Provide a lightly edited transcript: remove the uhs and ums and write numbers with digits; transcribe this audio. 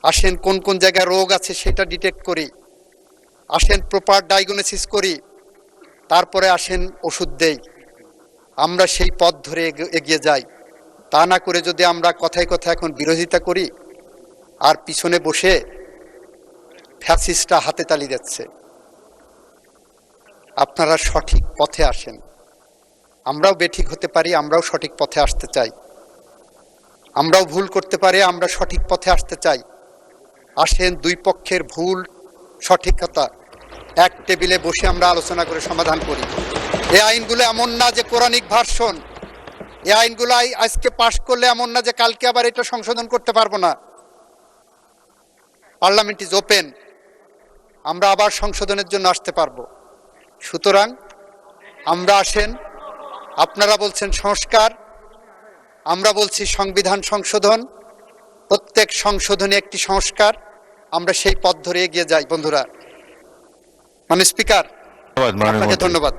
আসেন কোন কোন জায়গায় রোগ আছে সেটা ডিটেক্ট করি, আসেন প্রপার ডায়াগনোসিস করি, তারপরে আসেন ওষুধ দেই। আমরা সেই পথ ধরে এগিয়ে যাই। তা না করে যদি আমরা কথায় কথায় এখন বিরোধিতা করি আর পিছনে বসে ফ্যাসিস্টরা হাতে তালি দিচ্ছে, আপনারা সঠিক পথে আসেন। আমরাও বেঠিক হতে পারি, আমরাও সঠিক পথে আসতে চাই, আমরাও ভুল করতে পারি, আমরা সঠিক পথে আসতে চাই। আসেন দুই পক্ষের ভুল সঠিকতা এক টেবিলে বসে আমরা আলোচনা করে সমাধান করি। এই আইনগুলো এমন না যে কোরআনিক ভার্সন, এই আইনগুলো আজকে পাশ করলে এমন না যে কালকে আবার এটা সংশোধন করতে পারবো না। পার্লামেন্ট ইজ ওপেন, আমরা আবার সংশোধনের জন্য আসতে পারবো। সুতরাং আমরা আসেন, আপনারা বলছেন সংস্কার, আমরা বলছি সংবিধান সংশোধন, প্রত্যেক সংশোধনে একটি সংস্কার, আমরা সেই পথ ধরে এগিয়ে যাই বন্ধুরা। মানে স্পিকার, আপনাকে ধন্যবাদ।